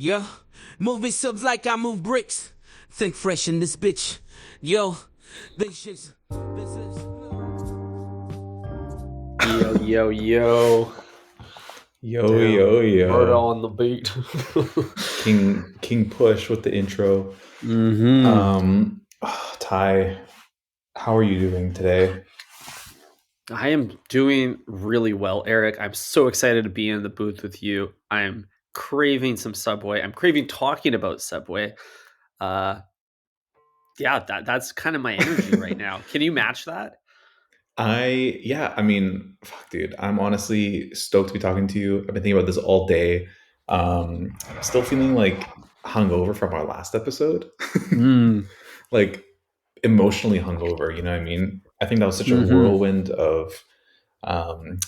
Yo, moving subs like I move bricks. Think fresh in this bitch. Yo, this shit's. This is. Yo, yo, yo. Yo, Damn, yo, yo. Bird on the beat. King Push with the intro. Ty, how are you doing today? I am doing really well, Eric. I'm so excited to be in the booth with you. I'm craving some Subway. I'm craving talking about Subway. Yeah, that's kind of my energy right now. Can you match that? I mean, fuck, dude. I'm honestly stoked to be talking to you. I've been thinking about this all day. Still feeling like hungover from our last episode. Like emotionally hungover, you know what I mean? I think that was such a whirlwind of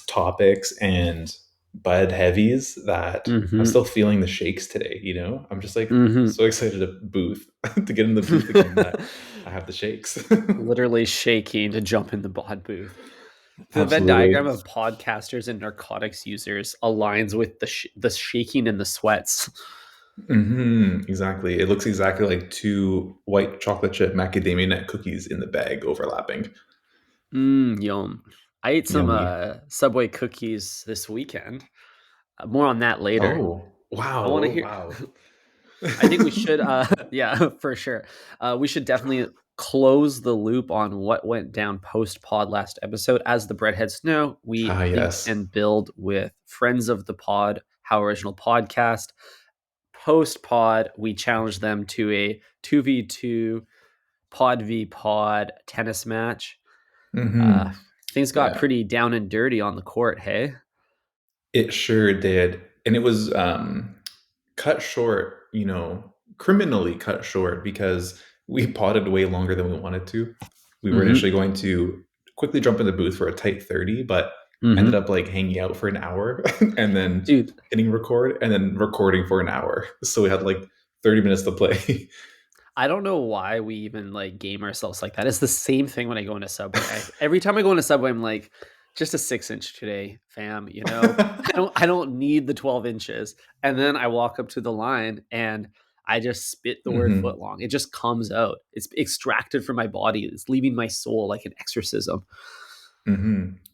topics and bud heavies that I'm still feeling the shakes today, you know? I'm just like so excited to booth to get in the booth again that I have the shakes. Literally shaking to jump in the bod booth. The Venn Absolutely. diagram of podcasters and narcotics users aligns with the shaking and the sweats. Exactly. It looks exactly like two white chocolate chip macadamia nut cookies in the bag overlapping. Yum. I ate some Yummy. Subway cookies this weekend. More on that later. Oh, wow. I want to hear. Wow. I think we should, yeah, for sure. We should definitely close the loop on what went down post pod last episode. As the breadheads know, we think Yes. and build with friends of the pod, How Original Podcast. Post pod, we challenge them to a 2v2 pod v pod tennis match. Things got pretty down and dirty on the court, hey? It sure did. And it was cut short, you know, criminally cut short because we potted way longer than we wanted to. We were initially going to quickly jump in the booth for a tight 30, but ended up like hanging out for an hour and then hitting record and then recording for an hour. So we had like 30 minutes to play. I don't know why we even like game ourselves like that. It's the same thing when I go into Subway. Every time I go into Subway, I'm like, just a 6-inch today, fam. You know, I don't need the 12 inches. And then I walk up to the line and I just spit the word foot long. It just comes out. It's extracted from my body. It's leaving my soul like an exorcism.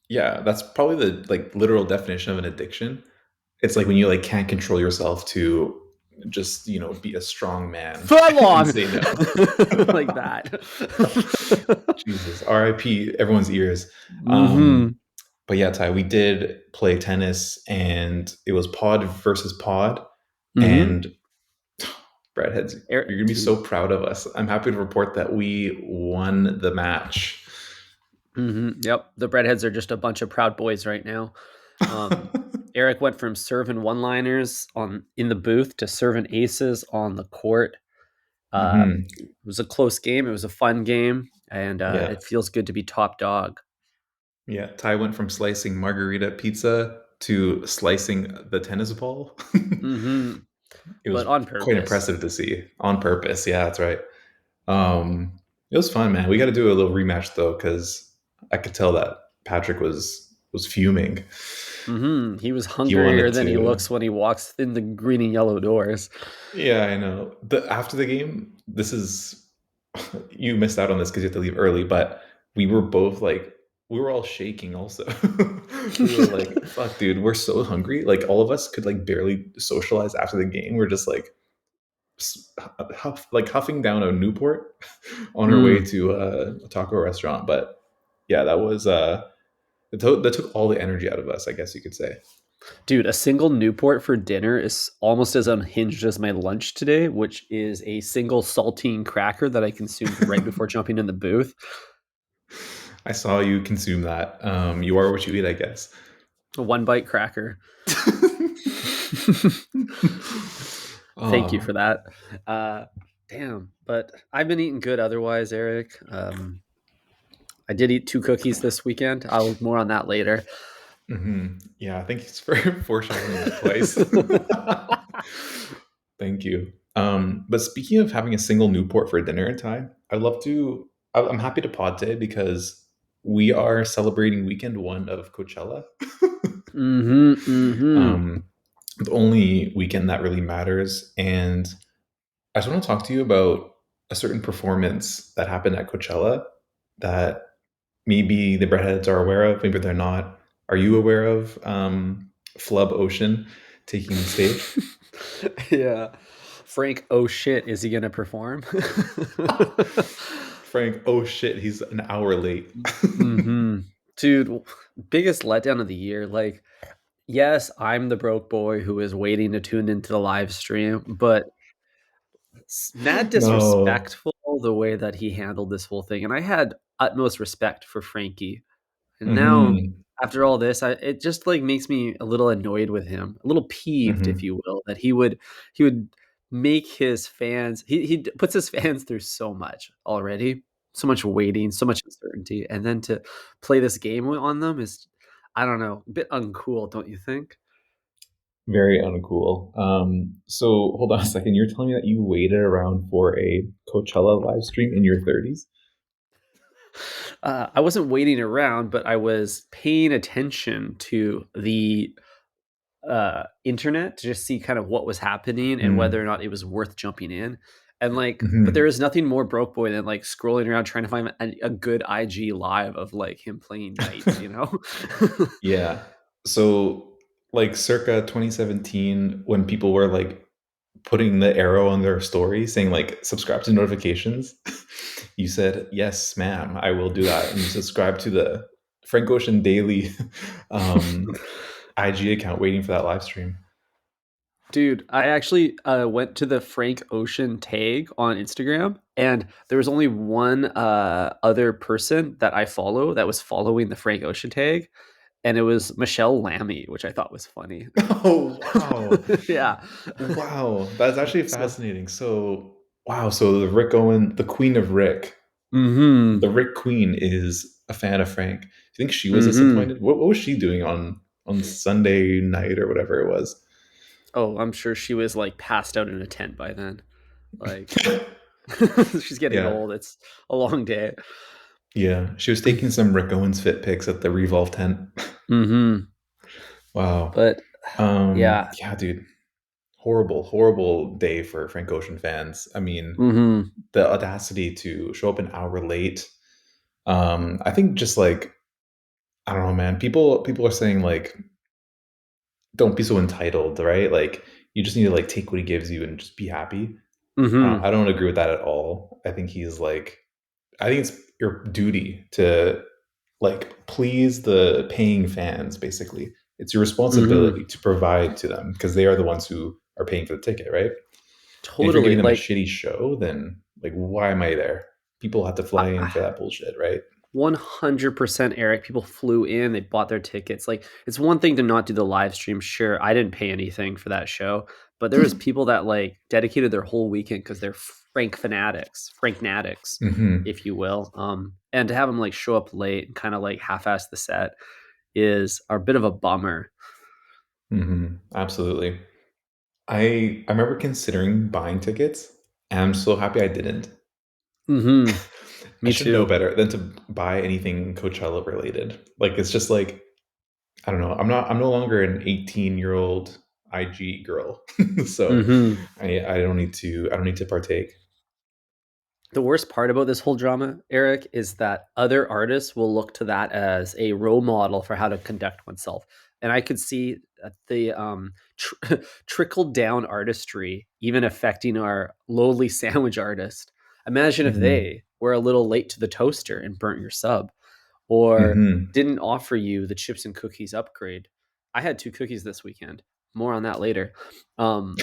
Yeah, that's probably the like literal definition of an addiction. It's like when you like can't control yourself to just, you know, be a strong man. Foot long. Say no. Like that. Jesus. R.I.P. everyone's ears. But yeah, Ty, we did play tennis and it was pod versus pod. And Breadheads, you're going to be so proud of us. I'm happy to report that we won the match. Yep. The Breadheads are just a bunch of proud boys right now. Eric went from serving one-liners in the booth to serving aces on the court. It was a close game. It was a fun game. And it feels good to be top dog. Yeah, Ty went from slicing margarita pizza to slicing the tennis ball. It was on purpose. Quite impressive to see. On purpose, yeah, that's right. It was fun, man. We got to do a little rematch though, because I could tell that Patrick was fuming. He was hungrier than he looks when he walks in the green and yellow doors. Yeah, I know. After the game, you missed out on this because you have to leave early, but we were both like, we were all shaking also. We were like, fuck, dude, we're so hungry. Like all of us could like barely socialize after the game. We're just like huffing down a Newport on our way to a taco restaurant. But yeah, that was that took all the energy out of us, I guess you could say. Dude, a single Newport for dinner is almost as unhinged as my lunch today, which is a single saltine cracker that I consumed right before jumping in the booth. I saw you consume that. You are what you eat, I guess. A 1-bite cracker. Thank you for that. Damn, but I've been eating good otherwise, Eric. I did eat 2 cookies this weekend. I'll more on that later. Yeah, thanks for foreshadowing that twice. Thank you. But speaking of having a single Newport for dinner, Ty, I'm happy to pod today because we are celebrating weekend 1 of Coachella. the only weekend that really matters. And I just want to talk to you about a certain performance that happened at Coachella that maybe the breadheads are aware of, maybe they're not. Are you aware of Flub Ocean taking the stage? Yeah. Frank, oh shit, is he gonna perform? Frank, oh shit, he's an hour late. Mm-hmm. Dude, biggest letdown of the year. Like, yes, I'm the broke boy who is waiting to tune into the live stream, but mad No. disrespectful the way that he handled this whole thing. And I had utmost respect for Frankie. And now, Hmm. after all this, it just like makes me a little annoyed with him, a little peeved, if Hmm. you will, that he would make his fans he puts his fans through so much already, so much waiting, so much uncertainty, and then to play this game on them is, I don't know, a bit uncool, don't you think? Very uncool. So hold on a second. You're telling me that you waited around for a Coachella live stream in your 30s? I wasn't waiting around, but I was paying attention to the internet to just see kind of what was happening and whether or Mm. not it was worth jumping in. And like, but there Hmm. is nothing more broke boy than like scrolling around trying to find a good IG live of like him playing nights, you know? Yeah. So, like, circa 2017, when people were like putting the arrow on their story saying, like, subscribe to notifications, you said, yes, ma'am, I will do that. And you subscribe to the Frank Ocean Daily um, IG account waiting for that live stream. Dude, I actually went to the Frank Ocean tag on Instagram, and there was only one other person that I follow that was following the Frank Ocean tag, and it was Michelle Lammy, which I thought was funny. Oh, wow. Yeah. Wow. That's actually So, fascinating. So, wow. So, the Rick Owen, the Queen of Rick, the mhm. Rick Queen is a fan of Frank. Do you think she was Mhm. disappointed? What was she doing on Sunday night or whatever it was? Oh, I'm sure she was like passed out in a tent by then. Like she's getting Yeah. old. It's a long day. Yeah. She was taking some Rick Owens fit pics at the Revolve tent. Mhm. Wow. But yeah. Yeah, dude. Horrible, horrible day for Frank Ocean fans. I mean, Mhm. the audacity to show up an hour late. I think just like, I don't know, man. People are saying like, don't be so entitled, right? Like, you just need to like take what he gives you and just be happy. Mhm. I don't agree with that at all. I think he's like, I think it's your duty to like please the paying fans. Basically, it's your responsibility Mhm. to provide to them because they are the ones who are paying for the ticket, right? And if you're Totally. giving them a Like shitty show, then like, why am I there? People have to fly in I, for that bullshit, right? 100% Eric. People flew in, they bought their tickets. Like, it's one thing to not do the live stream. Sure, I didn't pay anything for that show, but there was people that like dedicated their whole weekend because they're Frank Natics, Hmm. if you will. And to have them like show up late and kind of like half-ass the set is a bit of a bummer. Hmm. Absolutely. I remember considering buying tickets, and I'm so happy I didn't. Mhm. I Me should know too. better than to buy anything Coachella related. Like, it's just like, I don't know. I'm no longer an 18-year-old IG girl. So Mhm. I don't need to partake. The worst part about this whole drama, Eric, is that other artists will look to that as a role model for how to conduct oneself. And I could see the trickle down artistry even affecting our lowly sandwich artist. Imagine if Hmm. they were a little late to the toaster and burnt your sub, or Hmm. didn't offer you the chips and cookies upgrade. I had two cookies this weekend. More on that later. Um,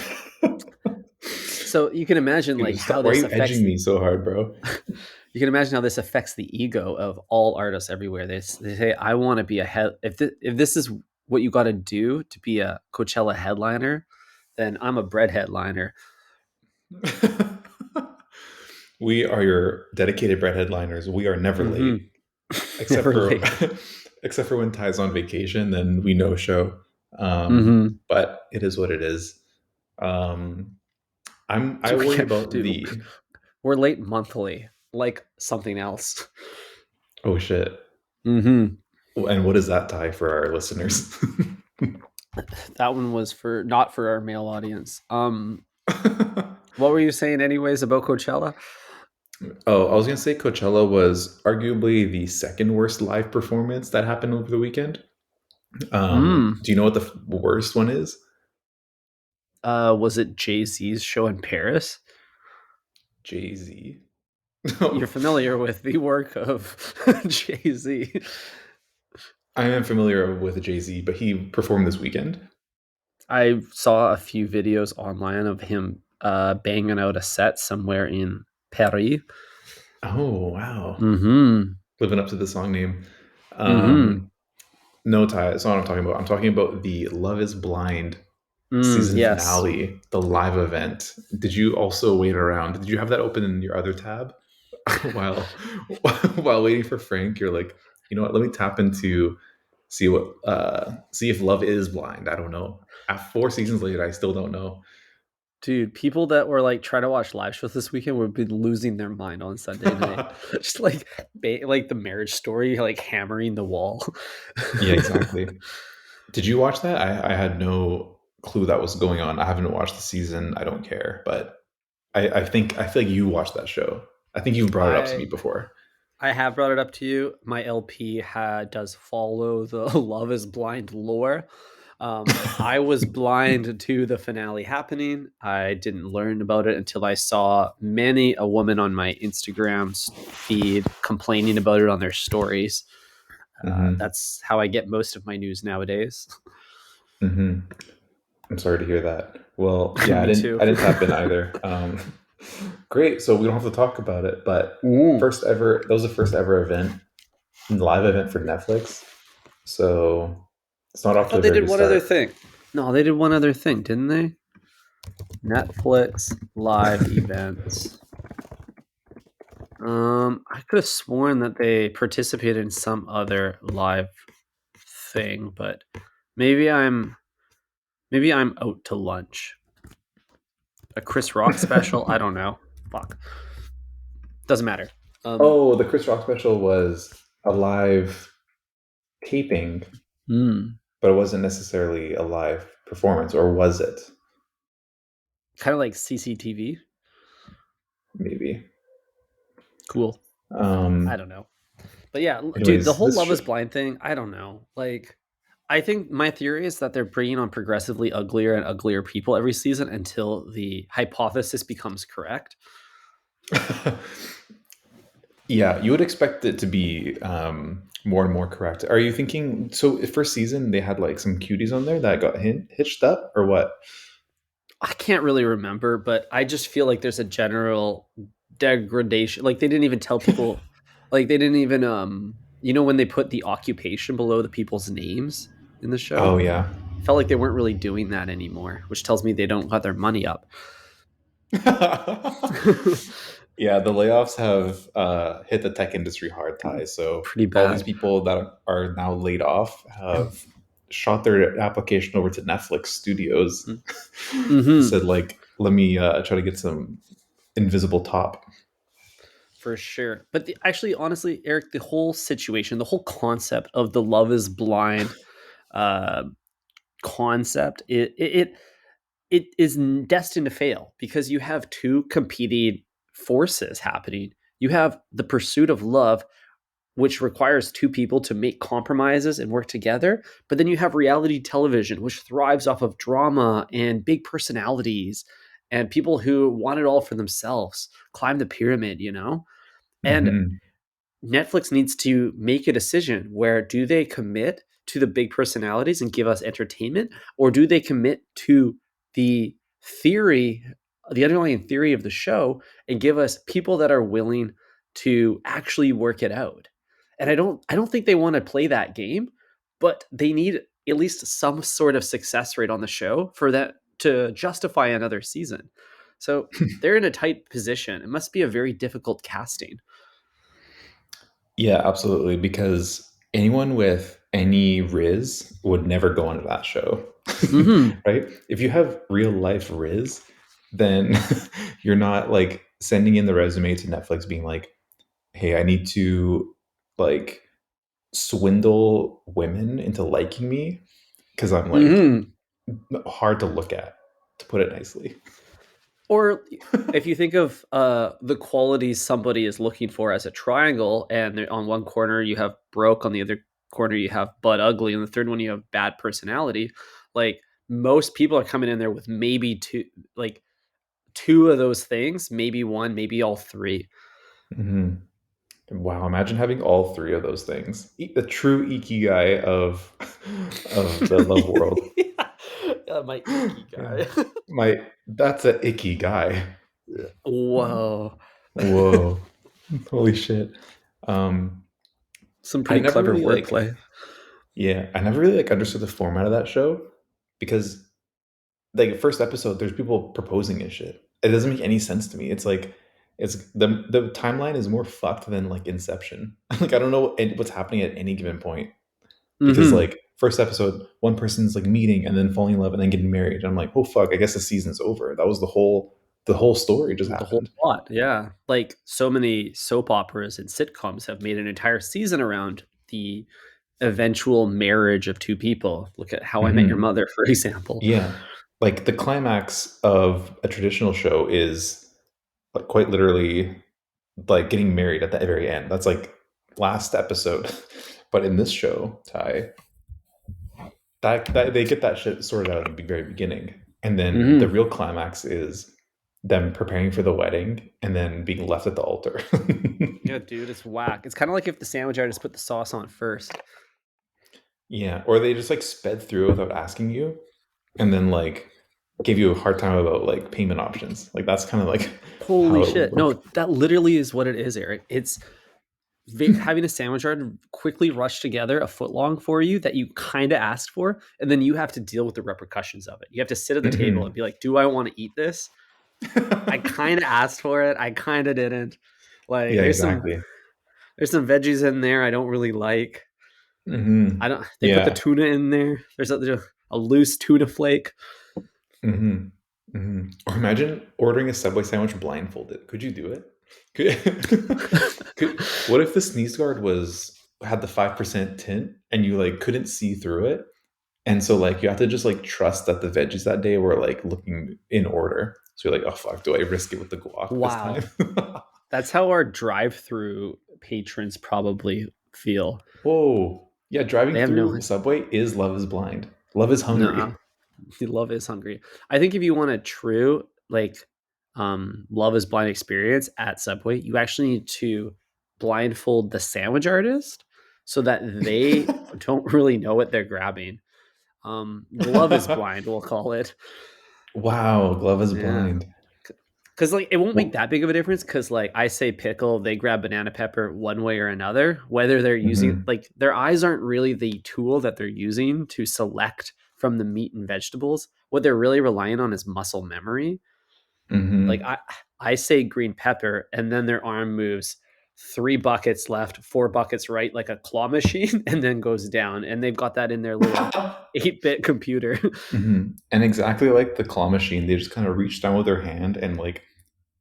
so you can imagine Dude, like how why are this you affects edging me so hard, bro? you can imagine how this affects the ego of all artists everywhere. They say, "I want to be a head. If this is what you got to do to be a Coachella headliner, then I'm a bread headliner." We are your dedicated bread headliners. We are never late, Hmm. except Never for late. except for when Ty's on vacation, then we no show. Hmm. But it is what it is. Um, I worry about Dude, the we're late monthly, like something else. oh shit. Hmm. And what is that, Ty, for our listeners? That one was for not for our male audience. What were you saying anyways about Coachella? Oh, I was gonna say Coachella was arguably the second worst live performance that happened over the weekend. Mm. Do you know what the worst one is? Was it Jay-Z's show in Paris? Jay Z. You're familiar with the work of Jay-Z. I am familiar with Jay Z, but he performed this weekend. I saw a few videos online of him banging out a set somewhere in Paris. Oh wow, Mm-hmm. living up to the song name. Mm-hmm. No, Ty, that's not what I'm talking about. I'm talking about the Love Is Blind Mm, season yes. finale, the live event. Did you also wait around? Did you have that open in your other tab while while waiting for Frank? You're like, you know what? Let me tap into see if Love is blind. I don't know. At 4 seasons later, I still don't know. Dude, people that were like trying to watch live shows this weekend would be losing their mind on Sunday night. Just like like the Marriage Story, like hammering the wall. Yeah, exactly. Did you watch that? I had no clue that was going on. I haven't watched the season. I don't care, but I feel like you watched that show. I think you've brought it up to me I before. I have brought it up to you. My LP does follow the Love Is Blind lore. I was blind to the finale happening. I didn't learn about it until I saw many a woman on my Instagram feed complaining about it on their stories. Hmm. That's how I get most of my news nowadays. Hmm. I'm sorry to hear that. Well, yeah, Me too. I didn't tap in either. Great. So we don't have to talk about it, but Mm. first ever, that was the first ever event, live event for Netflix. So it's not I off to thought a they very did good one other start. thing. No, they did one other thing, didn't they? Netflix live events. I could have sworn that they participated in some other live thing, but maybe I'm out to lunch. A Chris Rock special? I don't know. Fuck. Doesn't matter. Um, Oh, the Chris Rock special was a live taping, mm, but it wasn't necessarily a live performance, or was it? kind of like CCTV. Maybe. Cool. I Um, don't know. But yeah, dude, the anyways, whole Love is Blind thing, I don't know. Like, I think my theory is that they're bringing on progressively uglier and uglier people every season until the hypothesis becomes correct. yeah, you would expect it to be more and more correct. Are you thinking so? First season, they had like some cuties on there that got hitched up, or what? I can't really remember, but I just feel like there's a general degradation. Like they didn't even tell people, like they didn't even when they put the occupation below the people's names in the show, Oh yeah. felt like they weren't really doing that anymore, which tells me they don't got their money up. Yeah, the layoffs have hit the tech industry hard, Ty. So Pretty all these bad. people that are now laid off have shot their application over to Netflix Studios. Mm-hmm. Said like, let me try to get some invisible top. For sure. But actually, honestly, Eric, the whole situation, the whole concept of the Love is Blind uh, concept, it is destined to fail because you have two competing forces happening. You have the pursuit of love, which requires two people to make compromises and work together. But then you have reality television, which thrives off of drama and big personalities and people who want it all for themselves, climb the pyramid, And Hmm. Netflix needs to make a decision where do they commit to the big personalities and give us entertainment, or do they commit to the theory, the underlying theory of the show, and give us people that are willing to actually work it out? And I don't think they want to play that game, but they need at least some sort of success rate on the show for that to justify another season. So they're in a tight position. It must be a very difficult casting. Yeah, absolutely. Because anyone with any Riz would never go onto that show, Hmm. right? If you have real life Riz, then you're not like sending in the resume to Netflix being like, hey, I need to like swindle women into liking me. because I'm like Mhm. hard to look at, to put it nicely. Or if you think of the qualities somebody is looking for as a triangle, and on one corner you have broke, on the other corner you have butt ugly, and the third one you have bad personality. Like most people are coming in there with maybe like two of those things, maybe one, maybe all three. Hmm. Wow, imagine having all three of those things. The true ikigai of the love world. Yeah, my icky Yeah. guy. That's an icky guy. Whoa, Whoa. Holy shit. Um some I pretty never clever really like wordplay. yeah, I never really like understood the format of that show because like first episode there's people proposing and shit. It doesn't make any sense to me. It's like it's the timeline is more fucked than like Inception. Like I don't know what's happening at any given point because Hmm. like first episode one person's like meeting and then falling in love and then getting married. And I'm like, "Oh fuck, I guess the season's over." That was the whole story just The whole happened. plot, yeah. Like so many soap operas and sitcoms have made an entire season around the eventual marriage of two people. Look at How I Met Your Mhm. Mother, for example. Yeah. Like the climax of a traditional show is like quite literally like getting married at the very end. That's like last episode. But in this show, Ty, that they get that shit sorted out at the very beginning. And then the Hmm. real climax is them preparing for the wedding and then being left at the altar. Yeah, dude, it's whack. It's kind of like if the sandwich artist put the sauce on first. Yeah. Or they just like sped through without asking you and then like gave you a hard time about like payment options. Like that's kind of like Holy how it would shit. work. No, that literally is what it is, Eric. It's having a sandwich artist quickly rush together a foot long for you that you kind of asked for, and then you have to deal with the repercussions of it. You have to sit at the table and Mhm. be like, do I want to eat this? I kind of asked for it. I kind of didn't. Like Yeah, there's exactly. some veggies in there I don't really like. I Mhm. don't They put the Yeah. tuna in there. There's a loose tuna flake. Mhm. Mhm. Or imagine ordering a Subway sandwich blindfolded. Could you do it? Could, what if the sneeze guard had the 5% tint and you like couldn't see through it? And so like you have to just like trust that the veggies that day were like looking in order. So you're like, oh fuck, do I risk it with the guac this time? Wow. That's how our drive-through patrons probably feel. Whoa. Yeah, driving They have no through Subway is Love is Blind. Love is hungry. no. Love is hungry. I think if you want a true like love is blind experience at Subway, you actually need to blindfold the sandwich artist so that they don't really know what they're grabbing. Glove is blind, we'll call it. Wow, Love is Yeah. Blind. Cause like it won't make Well, that big of a difference. Cause like I say pickle, they grab banana pepper one way or another, whether they're using mhm, like their eyes aren't really the tool that they're using to select from the meat and vegetables. What they're really relying on is muscle memory. Like mhm. I say green pepper, and then their arm moves 3 buckets left, 4 buckets right, like a claw machine, and then goes down. And they've got that in their little 8-bit computer. Mhm. And exactly like the claw machine, they just kind of reach down with their hand and like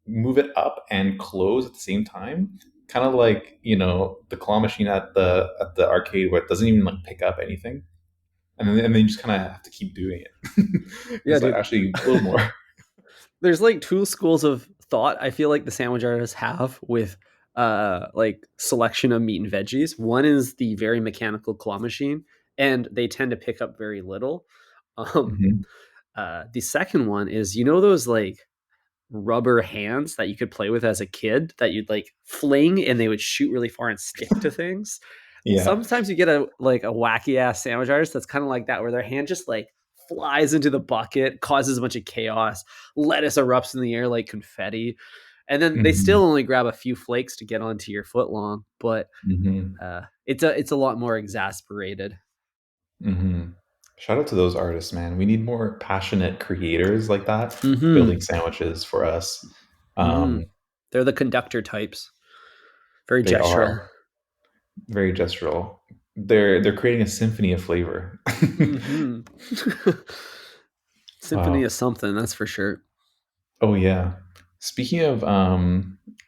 move it up and close at the same time. Kind of like, the claw machine at the arcade where it doesn't even like pick up anything. And then you just kind of have to keep doing it. Yeah, It's like dude. actually a little more. There's like two schools of thought I feel like the sandwich artists have with like selection of meat and veggies. One is the very mechanical claw machine, and they tend to pick up very little. Um, Mhm. the second one is those like rubber hands that you could play with as a kid that you'd like fling and they would shoot really far and stick to things. Yeah. Sometimes you get a wacky ass sandwich artist that's kind of like that, where their hand just like flies into the bucket, causes a bunch of chaos, lettuce erupts in the air like confetti, and then they still Mhm. only grab a few flakes to get onto your foot long, but Mhm. it's a lot more exasperated. Mhm. Shout out to those artists, man. We need more passionate creators like that building Mm-hmm. sandwiches for us. Mm-hmm. Um, They're the conductor types, very they gestural. are very gestural. They're creating a symphony of flavor. Mm-hmm. Symphony Wow. of something, that's for sure. Oh yeah. Speaking of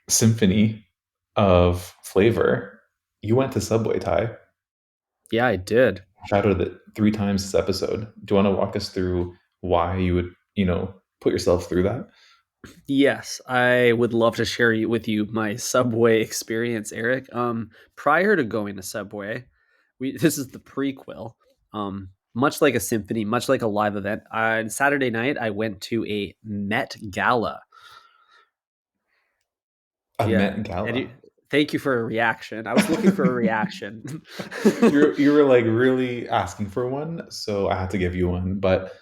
symphony of flavor, you went to Subway, Thai. Yeah, I did. shadowed it 3 times this episode. Do you want to walk us through why you would, put yourself through that? Yes, I would love to share with you my Subway experience, Eric. Prior to going to Subway, this is the prequel. Much like a symphony, much like a live event. On Saturday night, I went to a Met Gala. A Yeah, Met Gala. thank you for a reaction. I was looking for a reaction. You were like really asking for one, so I had to give you one. But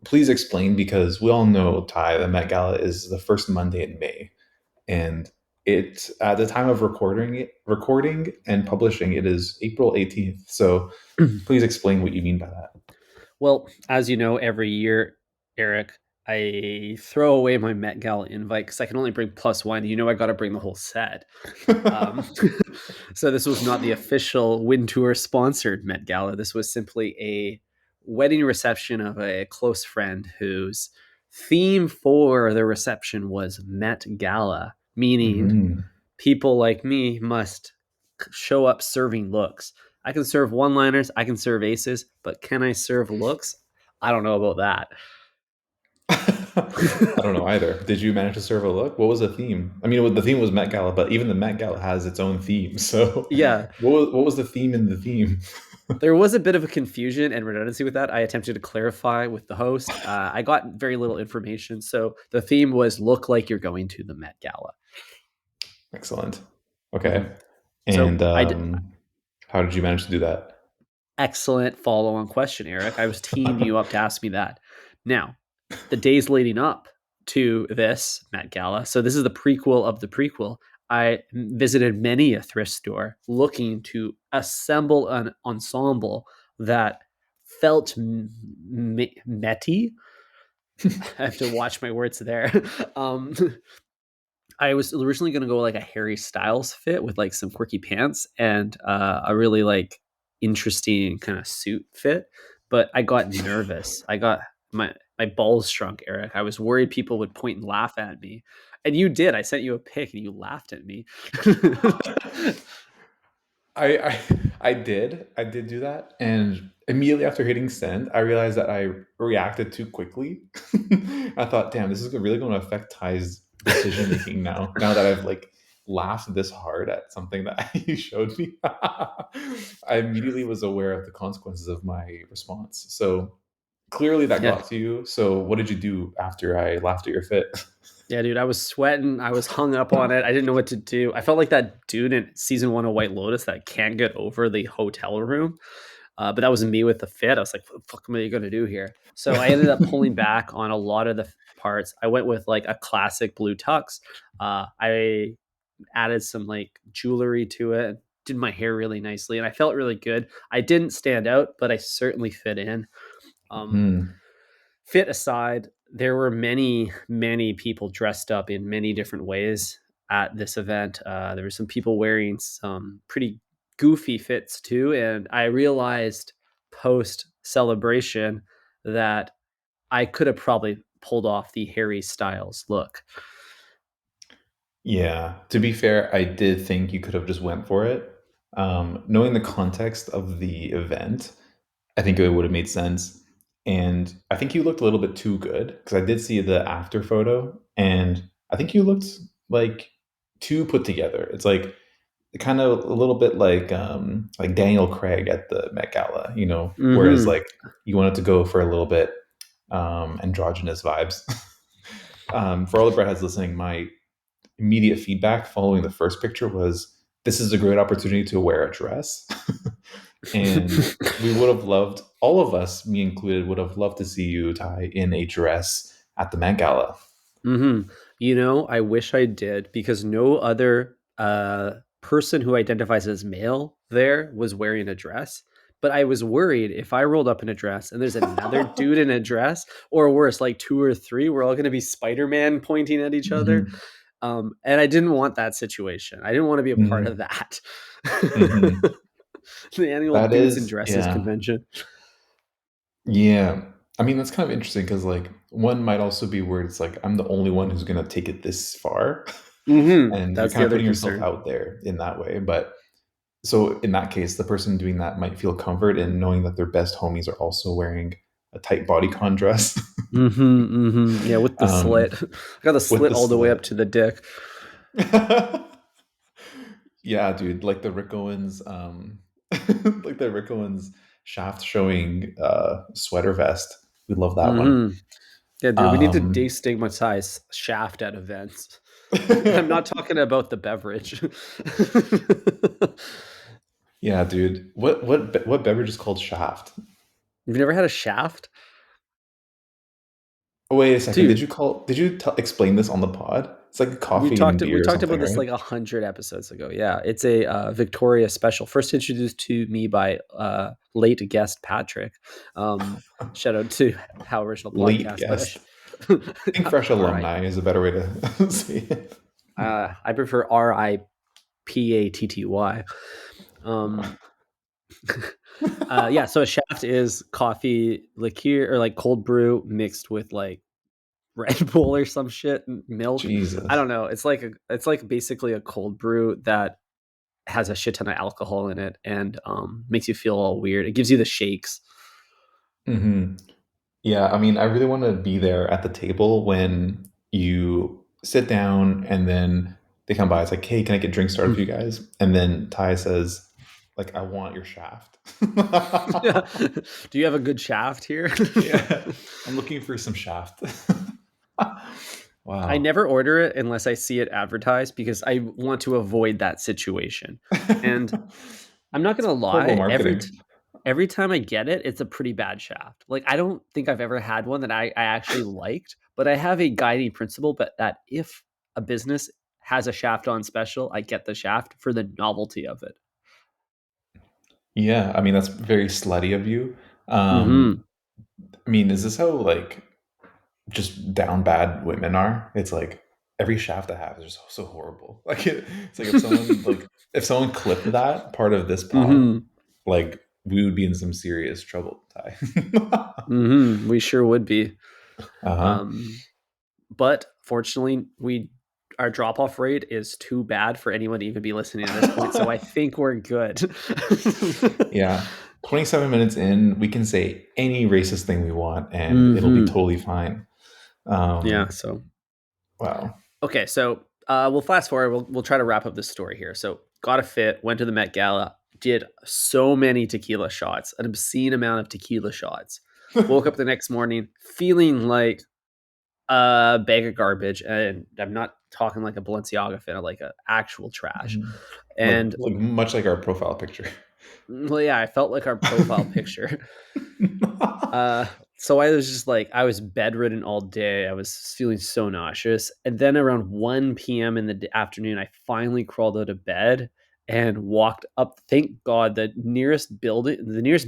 please explain, because we all know, Ty, the Met Gala is the first Monday in May, and it at the time of recording and publishing, it is April 18th. So please explain what you mean by Well, as you know, every year, Eric, I throw away my Met Gala invite because I can only bring plus one. You know, I got to bring the whole set. Um, that. so this was not the official Wind Tour sponsored Met Gala. This was simply a wedding reception of a close friend whose theme for the reception was Met Gala, meaning Mhm. people like me must show up serving looks. I can serve one-liners, I can serve aces, but can I serve looks? I don't know about that. I don't know either. Did you manage to serve a look? What was the theme? I mean, the theme was Met Gala, but even the Met Gala has its own theme. So, Yeah, what was the theme in the theme? there was a bit of a confusion and redundancy with that. I attempted to clarify with the host. I got very little information. So the theme was look like you're going to the Met Gala. Excellent. Okay. Mhm. So And I did how did you manage to do that? excellent follow-on question, Eric. I was teeing you up to ask me that. Now, the days leading up to this Met Gala, so this is the prequel of the prequel. I visited many a thrift store looking to assemble an ensemble that felt metty. I have to watch my words there. Um, I was originally going to go like a Harry Styles fit with like some quirky pants and a really like interesting kind of suit fit, but I got nervous. I got my balls shrunk, Eric. I was worried people would point and laugh at me, and you did. I sent you a pic and you laughed at me. I, I I did do that, and immediately after hitting send, I realized that I reacted too quickly. I thought, damn, this is really going to affect Ty's decision making now. Now that I've like laughed this hard at something that you showed me, I immediately was aware of the consequences of my response. So clearly that Yeah. got to you. So what did you do after I laughed at your fit? Yeah, dude, I was sweating. I was hung up on it. I didn't know what to do. I felt like that dude in season 1 of White Lotus that can't get over the hotel room. But that wasn't me with the fit. I was like, what the fuck am I going to do here? So I ended up pulling back on a lot of the parts. I went with like a classic blue tux. I added some like jewelry to it, did my hair really nicely, and I felt really good. I didn't stand out, but I certainly fit in. Um, Hmm. Fit aside, there were many, many people dressed up in many different ways at this event. There were some people wearing some pretty goofy fits too. And I realized post celebration that I could have probably pulled off the Harry Styles look. Yeah, to be fair, I did think you could have just went for it. Knowing the context of the event, I think it would have made sense. And I think you looked a little bit too good, because I did see the after photo, and I think you looked like too put together. It's like kind of a little bit like Daniel Craig at the Met Gala, whereas Mm-hmm. like you wanted to go for a little bit androgynous vibes. For all the breadheads listening, my immediate feedback following the first picture was, this is a great opportunity to wear a dress. And we would have loved, all of us, me included, would have loved to see you, Ty, in a dress at the Met Gala. Mm-hmm. You know, I wish I did because no other person who identifies as male there was wearing a dress. But I was worried if I rolled up in a dress and there's another dude in a dress, or worse, like two or three, we're all going to be Spider-Man pointing at each other. Mhm. And I didn't want that situation. I didn't want to be a part of Mhm. that. Mhm. The annual That dudes in is, dresses yeah. convention. Yeah. I mean, that's kind of interesting, because, like, one might also be where it's like, I'm the only one who's going to take it this far. Mm-hmm. And you're That's kind the of other putting yourself concern. out there in that way. But So in that case, the person doing that might feel comfort in knowing that their best homies are also wearing a tight bodycon dress. Yeah, with the um, slit. I got the with slit the all the way up slit. to the dick. Yeah, dude, like the Rick Owens, like the Rick Owens shaft showing sweater vest. We love that one. hmm Yeah, dude, we need to Um, destigmatize shaft at events. And I'm not talking about the beverage. yeah, dude. What beverage is called shaft? You've never had a shaft? Oh, wait a second. Dude, Did you explain this on the pod? It's like a we coffee talked and we beer or talked something, about this right? like 100 episodes ago. Yeah, it's a Victoria special. First introduced to me by late guest Patrick. Shout out to How Original Late Podcast, but guest. I think fresh all right. alumni is a better way to say it. I prefer RIPATTY. Um, yeah, so a shaft is coffee liqueur or like cold brew mixed with like Red Bull or some shit, milk. I Jesus. don't know. It's like basically a cold brew that has a shit ton of alcohol in it and makes you feel all weird. It gives you the shakes. Hmm. Yeah, I mean, I really want to be there at the table when you sit down and then they come by. It's like, hey, can I get drinks started for you guys? And then Ty says, like, I want your shaft. Yeah. Do you have a good shaft here? Yeah, I'm looking for some shaft. I Wow. never order it unless I see it advertised because I want to avoid that situation. And I'm not It's gonna horrible lie, marketing. every time I get it, it's a pretty bad shaft. Like I don't think I've ever had one that I actually liked, but I have a guiding principle, but that if a business has a shaft on special, I get the shaft for the novelty of it. Yeah, I mean, that's very slutty of you. Hmm I mean, is this how like just down bad women are? It's like every shaft I have is just so horrible. It's like if someone clipped that part of this pod, hmm like we would be in some serious trouble, Ty. We sure would be. Uh-huh. Um, but fortunately, we our drop off rate is too bad for anyone to even be listening at this point. So I think we're good. Yeah. 27 minutes in, we can say any racist thing we want and it'll be hmm totally fine. Yeah. Um, So wow. okay. So we'll fast forward. We'll try to wrap up this story here. So got a fit. Went to the Met Gala. Did so many tequila shots. An obscene amount of tequila shots. Woke up the next morning feeling like a bag of garbage, and I'm not talking like a Balenciaga fan, like a actual trash. Mhm. And Like much like our profile picture. well, yeah, I felt like our profile picture. Uh, so I was just like, I was bedridden all day. I was feeling so nauseous. And then around 1 p.m. in the afternoon, I finally crawled out of bed and walked up. Thank God, the nearest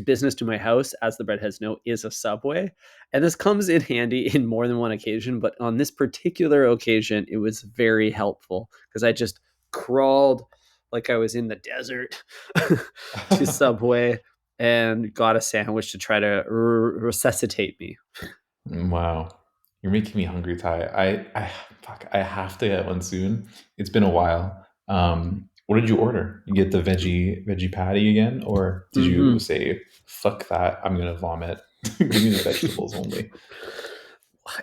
business to my house, as the breadheads know, is a Subway. And this comes in handy in more than one occasion. But on this particular occasion, it was very helpful because I just crawled like I was in the desert to Subway and got a sandwich to try to resuscitate me. Wow. You're making me hungry, Ty. Fuck, I have to get one soon. It's been a while. What did you order? You get the veggie patty again, or did you hmm say, fuck that, I'm gonna vomit. Give me the vegetables only.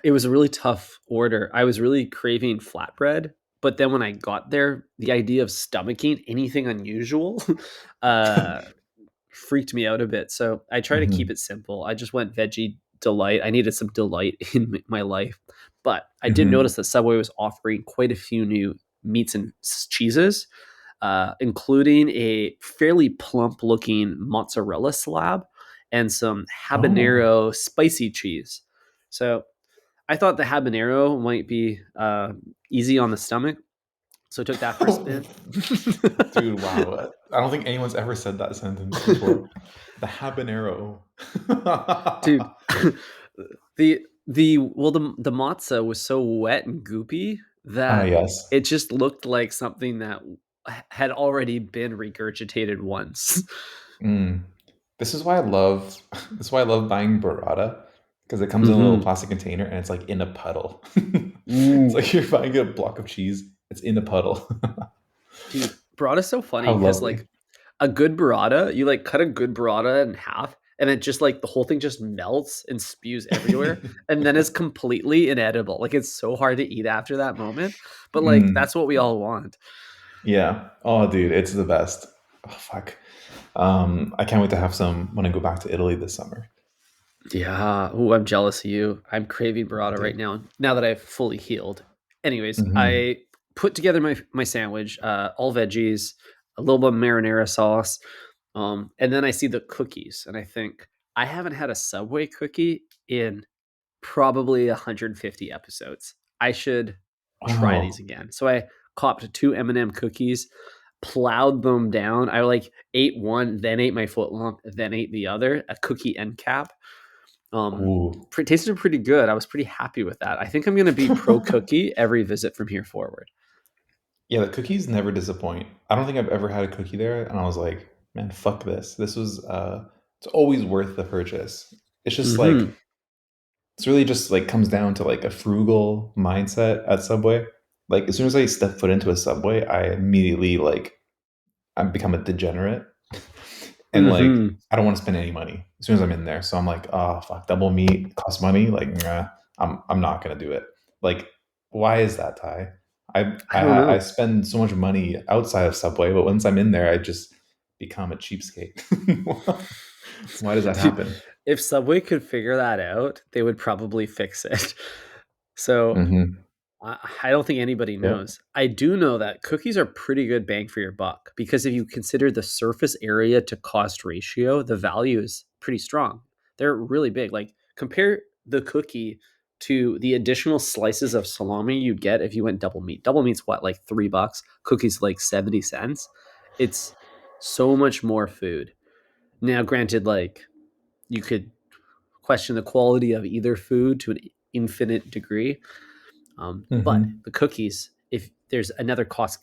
It was a really tough order. I was really craving flatbread, but then when I got there, the idea of stomaching anything unusual uh, freaked me out a bit. So I try to keep Hmm. it simple. I just went veggie delight. I needed some delight in my life. But I did Hmm. notice that Subway was offering quite a few new meats and cheeses, including a fairly plump looking mozzarella slab and some Oh. habanero spicy cheese. So I thought the habanero might be easy on the stomach. So I took that for a spin. Dude, wow. I don't think anyone's ever said that sentence before. The habanero. Dude, the matzo was so wet and goopy Ah, that yes. it just looked like something that had already been regurgitated once. Mm. This is why I love this is why I love buying burrata because it comes in a little hmm plastic container and it's like in a puddle. It's Ooh. like you're buying a block of cheese, it's in a puddle. Dude, burrata's so How funny because like lovely. a good burrata, you like cut a good burrata in half and it just like the whole thing just melts and spews everywhere and then it's completely inedible. Like it's so hard to eat after that moment, but like Mm, that's what we all want. yeah. Oh, dude, it's the best. Oh, fuck. I can't wait to have some when I go back to Italy this summer. Yeah. Oh, I'm jealous of you. I'm craving burrata right Dude. now. Now that I've fully healed. Anyways, Hmm. I put together my sandwich, all veggies, a little bit of marinara sauce, and then I see the cookies, and I think I haven't had a Subway cookie in probably 150 episodes. I should try these Wow. again. So I copped two M&M cookies, plowed them down. I like ate one, then ate my foot long, then ate the other, a cookie end cap. Ooh. Tasted pretty good. I was pretty happy with that. I think I'm going to be pro cookie every visit from here forward. Yeah, the cookies never disappoint. I don't think I've ever had a cookie there, and I was like, man, fuck this. This was it's always worth the purchase. It's just Hmm. like it's really just like comes down to like a frugal mindset at Subway. Like as soon as I step foot into a Subway, I immediately like I become a degenerate. And like Hmm. I don't want to spend any money as soon as I'm in there. So I'm like, oh fuck, double meat costs money. Like, nah, I'm not gonna do it. Like, why is that, Ty? I don't I know. spend so much money outside of Subway, but once I'm in there, I just become a cheapskate. Why does that Dude, happen? if Subway could figure that out, they would probably fix it. So Hmm. I don't think anybody Yep. knows. I do know that cookies are pretty good bang for your buck because if you consider the surface area to cost ratio, the value is pretty strong. They're really big. Like compare the cookie to the additional slices of salami you'd get if you went double meat. Double meat's what, like $3? Cookies like 70 cents. It's so much more food. Now, granted, like you could question the quality of either food to an infinite degree. But Hmm. the cookies, if there's another cost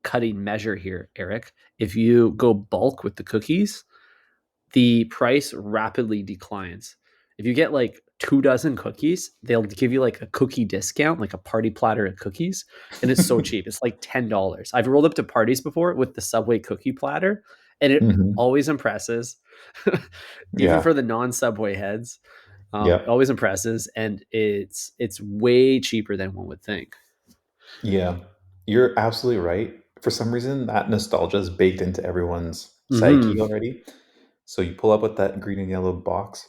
cutting measure here, Eric, if you go bulk with the cookies, the price rapidly declines. If you get like 2 dozen cookies, they'll give you like a cookie discount, like a party platter of cookies. And it's so cheap. It's like $10. I've rolled up to parties before with the Subway cookie platter, and it Hmm. always impresses, even Yeah. for the non Subway heads. It Yep. always impresses, and it's way cheaper than one would think. Yeah. You're absolutely right. For some reason, that nostalgia is baked into everyone's psyche Hmm. already. So you pull up with that green and yellow box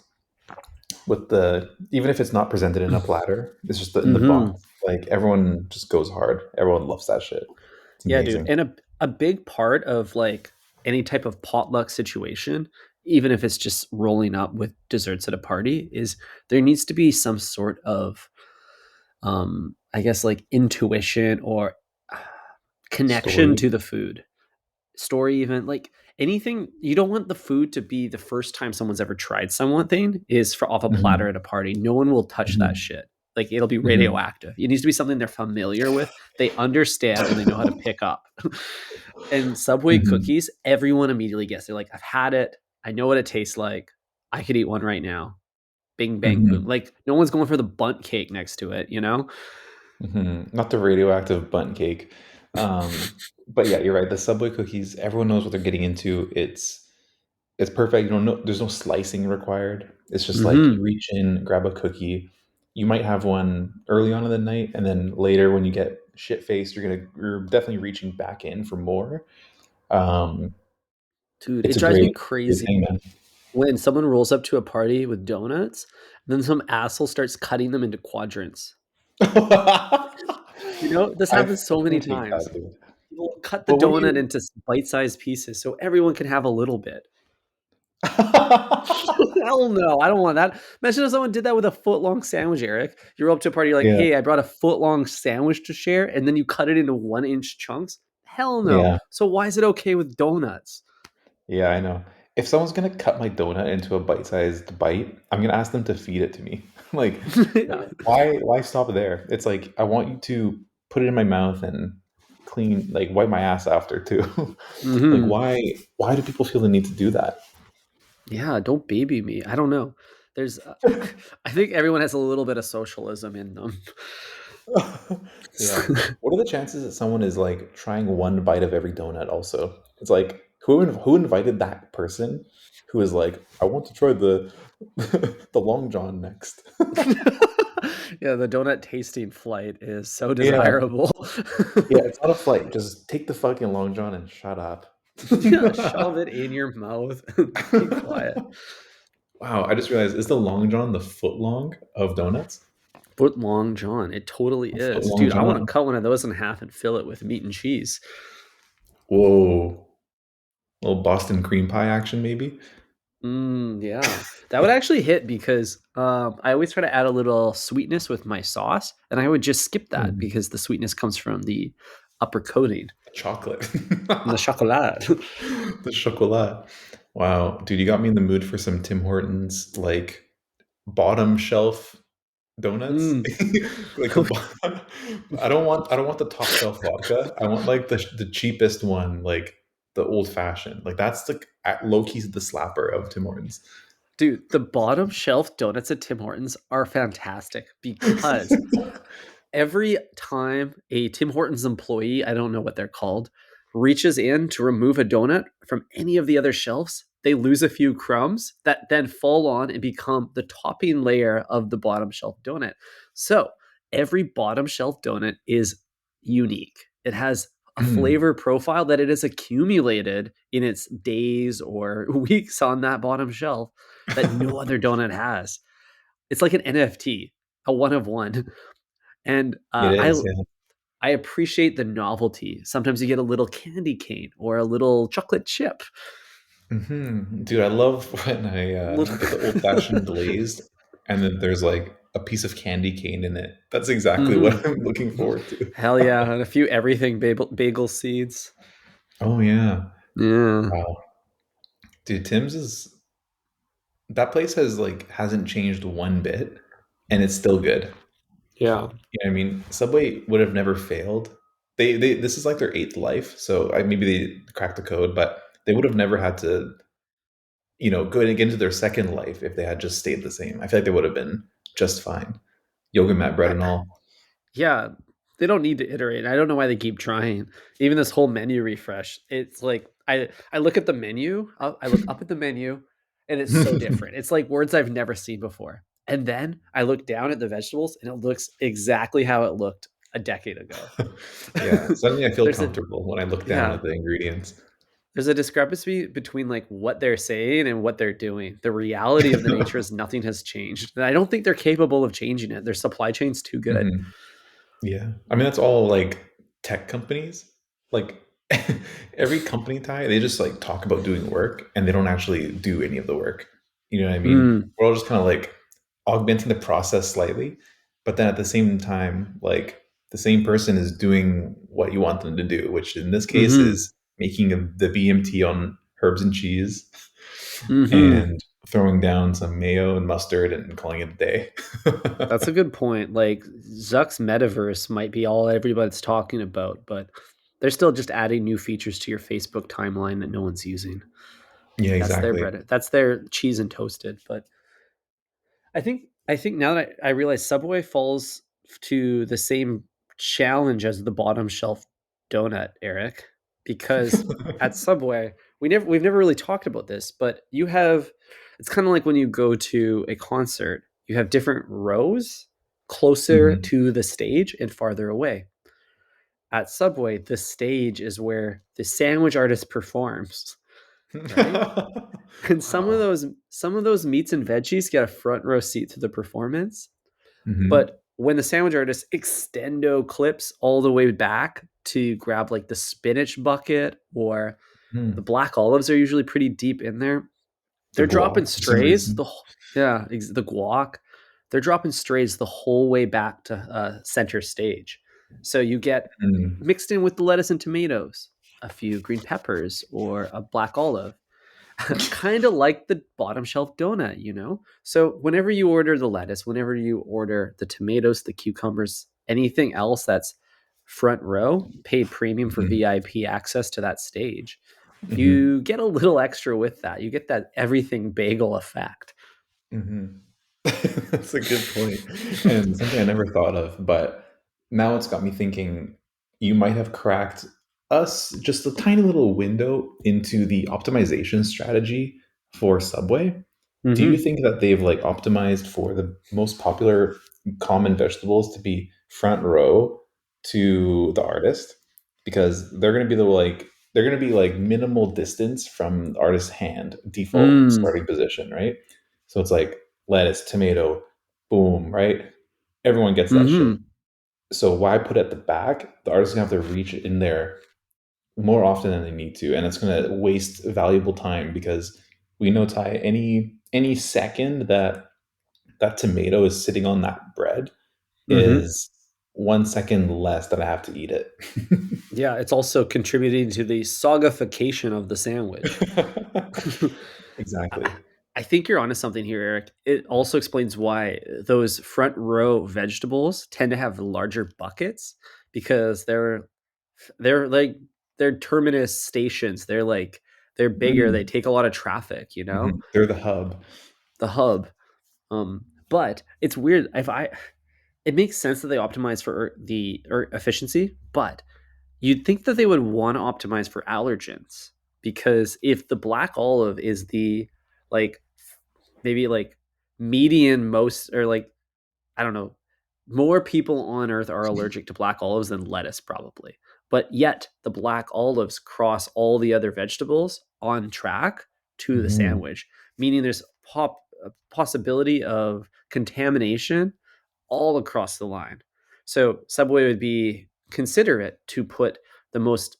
with the even if it's not presented in a platter, it's just in the Hmm. box. Like everyone just goes hard. Everyone loves that shit. It's Yeah, dude. amazing. And a big part of like any type of potluck situation, even if it's just rolling up with desserts at a party, is there needs to be some sort of I guess like intuition or connection Story. to the food. Story even like anything you don't want the food to be the first time someone's ever tried something is for off a platter Hmm. at a party. No one will touch that Hmm. shit. Like it'll be Hmm. radioactive. It needs to be something they're familiar with, they understand, and they know how to pick up. And Subway Hmm. cookies, everyone immediately gets. They're like, I've had it. I know what it tastes like. I could eat one right now. Bing bang boom. Hmm. Like no one's going for the bunt cake next to it, you know? Hmm. Not the radioactive bundt cake. But yeah, you're right. The Subway cookies, everyone knows what they're getting into. It's perfect. You don't know there's no slicing required. It's just like you Hmm. reach in, grab a cookie. You might have one early on in the night, and then later when you get shit faced, you're definitely reaching back in for more. Um, Dude, it's it a drives me great crazy thing, man. when someone rolls up to a party with donuts, then some asshole starts cutting them into quadrants. You know, this I happens so many fucking hate times. that, dude. People cut the But what do donut you? into bite-sized pieces so everyone can have a little bit. Hell no, I don't want that. Imagine if someone did that with a foot-long sandwich, Eric. You're up to a party, you're like, Yeah, "Hey, I brought a foot-long sandwich to share," and then you cut it into 1-inch chunks? Hell no. yeah. So why is it okay with donuts? Yeah, I know. If someone's gonna cut my donut into a bite-sized bite, I'm gonna ask them to feed it to me. Like Yeah. why stop there? It's like I want you to put it in my mouth and clean like wipe my ass after too. Like Mhm. why do people feel the need to do that? Yeah, don't baby me. I don't know. There's I think everyone has a little bit of socialism in them. Yeah. What are the chances that someone is like trying one bite of every donut also? It's like Who invited that person who is like, I want to try the the Long John next. Yeah, the donut tasting flight is so Yeah, desirable. yeah, it's not a flight. Just take the fucking Long John and shut up. Yeah, shove it in your mouth. Keep quiet. Wow, I just realized, is the Long John the foot long of donuts? Foot long John. It totally A foot is. long Dude, I want to John. cut one of those in half and fill it with meat and cheese. Whoa. Little Boston cream pie action, maybe? Yeah. That would actually hit because I always try to add a little sweetness with my sauce, and I would just skip that Mm, because the sweetness comes from the upper coating, chocolate. from the chocolate. The chocolat. Wow, dude, you got me in the mood for some Tim Hortons, like, bottom shelf donuts. Mm. Like the I don't want the top shelf vodka. I want like the cheapest one, like the old fashioned. Like that's the low key's the slapper of Tim Hortons. Dude, the bottom shelf donuts at Tim Hortons are fantastic because every time a Tim Hortons employee, I don't know what they're called, reaches in to remove a donut from any of the other shelves, they lose a few crumbs that then fall on and become the topping layer of the bottom shelf donut. So every bottom shelf donut is unique. It has a Mm. flavor profile that it has accumulated in its days or weeks on that bottom shelf that no other donut has. It's like an NFT, a one of one. And It is, yeah. I appreciate the novelty. Sometimes you get a little candy cane or a little chocolate chip. Dude, I love when I Little get the old fashioned glazed, and then there's like a piece of candy cane in it. That's exactly what Mhm. I'm looking forward to. Hell yeah, and a few everything bagel seeds. Oh yeah, Yeah. wow, dude, Tim's is that place has like hasn't changed one bit, and it's still good. Yeah. You know what I mean? Subway would have never failed. They this is like their eighth life, so maybe they cracked the code, but they would have never had to, go into their second life if they had just stayed the same. I feel like they would have been just fine. Yoga mat bread I and all. Yeah, they don't need to iterate. I don't know why they keep trying. Even this whole menu refresh, it's like I look at the menu, I look up at the menu, and it's so different. It's like words I've never seen before. And then I look down at the vegetables, and it looks exactly how it looked a decade ago. Yeah, suddenly I feel There's a comfortable when I look down yeah, at the ingredients. there's a discrepancy between like what they're saying and what they're doing. The reality of the nature is nothing has changed. And I don't think they're capable of changing it. Their supply chain's too good. Mhm. Yeah. I mean, that's all like tech companies. Like every company tie, they just like talk about doing work and they don't actually do any of the work. You know what I mean? Mm, We're all just kind of like augmenting the process slightly, but then at the same time, like the same person is doing what you want them to do, which in this case mhm. is making the BMT on herbs and cheese Mhm. and throwing down some mayo and mustard and calling it a day. That's a good point. Like Zuck's metaverse might be all everybody's talking about, but they're still just adding new features to your Facebook timeline that no one's using. Yeah, That's their exactly. bread. That's their cheese and toasted. But I think now that I realize Subway falls to the same challenge as the bottom shelf donut, Eric, because at Subway, we've never really talked about this, but you have it's kind of like when you go to a concert, you have different rows closer Mhm. to the stage and farther away. At Subway, the stage is where the sandwich artist performs, right? And Wow. some of those meats and veggies get a front row seat to the performance. Mhm. But when the sandwich artist extendo clips all the way back to grab like the spinach bucket or the Mm. black olives are usually pretty deep in there. The They're dropping guac for some strays. reason. The guac. They're dropping strays the whole way back to center stage. So you get Mm. mixed in with the lettuce and tomatoes, a few green peppers or a black olive. Kind of like the bottom shelf donut, you know? So whenever you order the lettuce, whenever you order the tomatoes, the cucumbers, anything else that's front row, pay premium for Mhm. VIP access to that stage, Mhm. you get a little extra with that. You get that everything bagel effect. Mhm. That's a good point, and something I never thought of, but now it's got me thinking you might have cracked us just a tiny little window into the optimization strategy for Subway. Do you Mm-hmm. think that they've like optimized for the most popular common vegetables to be front row to the artist? Because they're gonna be like minimal distance from the artist's hand, default Mm. starting position, right? So it's like lettuce, tomato, boom, right? Everyone gets that shit. Mm-hmm. So why put it at the back? The artist's gonna have to reach in there more often than they need to, and it's going to waste valuable time because we know, Ty, any second that that tomato is sitting on that bread Mm-hmm. is 1 second less that I have to eat it. Yeah, it's also contributing to the soggification of the sandwich. I Exactly. I think you're onto something here, Eric. It also explains why those front row vegetables tend to have larger buckets because they're like they're terminus stations. They're bigger. They Mm. take a lot of traffic, Mhm. They're the hub. the hub. But it's weird if I it makes sense that they optimize for the efficiency, but you'd think that they would want to optimize for allergens because if the black olive is the like maybe like median most or like I don't know, more people on earth are allergic to black olives than lettuce probably. But yet the black olives cross all the other vegetables on track to the Mhm. sandwich, meaning there's a possibility of contamination all across the line. So Subway would be considerate to put the most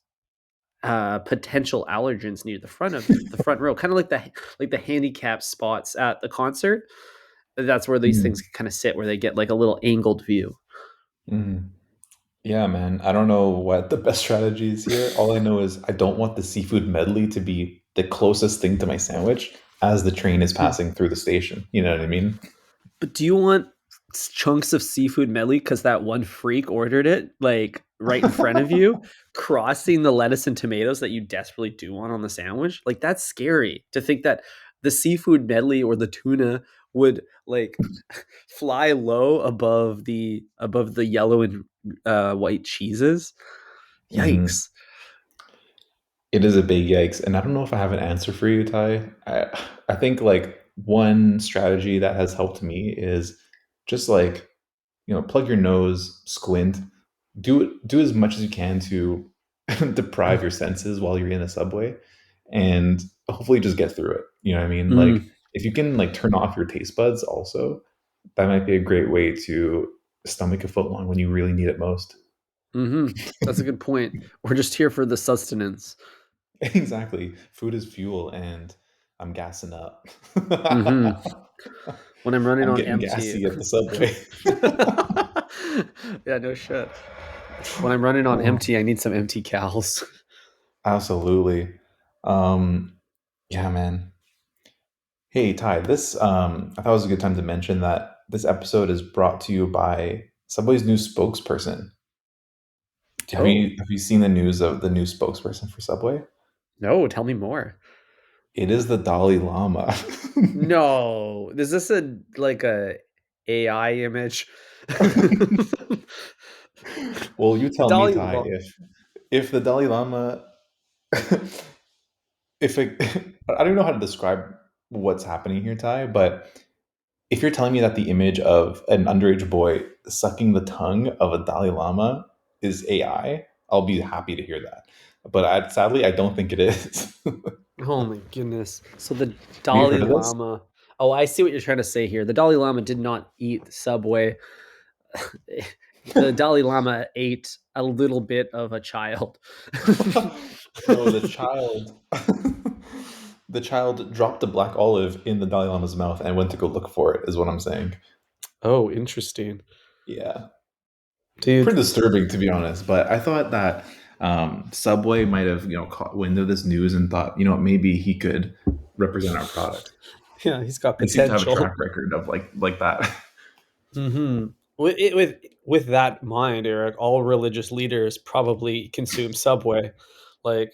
potential allergens near the front row, kind of like the handicap spots at the concert. That's where these things Mhm. kind of sit, where they get like a little angled view. Mhm. Yeah, man. I don't know what the best strategy is here. All I know is I don't want the seafood medley to be the closest thing to my sandwich as the train is passing through the station. You know what I mean? But do you want chunks of seafood medley because that one freak ordered it like right in front of you, crossing the lettuce and tomatoes that you desperately do want on the sandwich? Like that's scary to think that the seafood medley or the tuna would like fly low above the yellow and white cheeses. Mhm. Yikes. It is a big yikes, and I don't know if I have an answer for you, Ty. I think like one strategy that has helped me is just like plug your nose, squint, do as much as you can to deprive your senses while you're in a subway, and hopefully just get through it. You know what I mean? Like Mm, if you can like turn off your taste buds, also that might be a great way to stomach a foot long when you really need it most. hmm. That's a good point. We're just here for the sustenance. Exactly. Food is fuel, and I'm gassing up. Hmm. When I'm running I'm on getting empty. gassy at the subway. Yeah, no shit. When I'm running on Oh, empty, I need some empty cows. absolutely. Um, yeah, man. Hey, Ty, this I thought it was a good time to mention that this episode is brought to you by Subway's new spokesperson. Oh, Have you seen the news of the new spokesperson for Subway? no, tell me more. It is the Dalai Lama. No, is this a AI image? The Well, you tell me, Dalai Ty, Lama. if the Dalai Lama if it, I don't know how to describe what's happening here, Ty, but if you're telling me that the image of an underage boy sucking the tongue of a Dalai Lama is AI, I'll be happy to hear that. But sadly, I don't think it is. Have Oh my goodness. So the you Dalai heard of this? Lama. Oh, I see what you're trying to say here. The Dalai Lama did not eat the Subway. The Dalai Lama ate a little bit of a child. No, the child. The child dropped a black olive in the Dalai Lama's mouth and went to go look for it, is what I'm saying. Oh, interesting. Yeah. Dude, Pretty disturbing, to be honest. But I thought that Subway might have, caught wind of this news and thought, maybe he could represent our product. yeah, he's got They seem to have a potential. track record of like that. Hmm. With that mind, Eric, all religious leaders probably consume Subway. Like,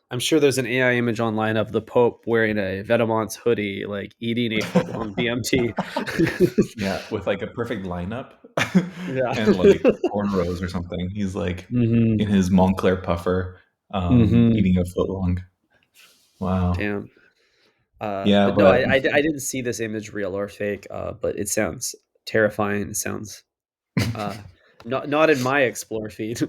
I'm sure there's an AI image online of the Pope wearing a Vetements hoodie, like eating a foot long BMT. Yeah, with like a perfect lineup Yeah. and like cornrows or something. He's like Hmm. in his Montclair puffer. Mm-hmm. eating a foot long. Wow. Damn. Yeah, But no, but I didn't see this image real or fake. But it sounds terrifying. It sounds uh, not in my explore feed.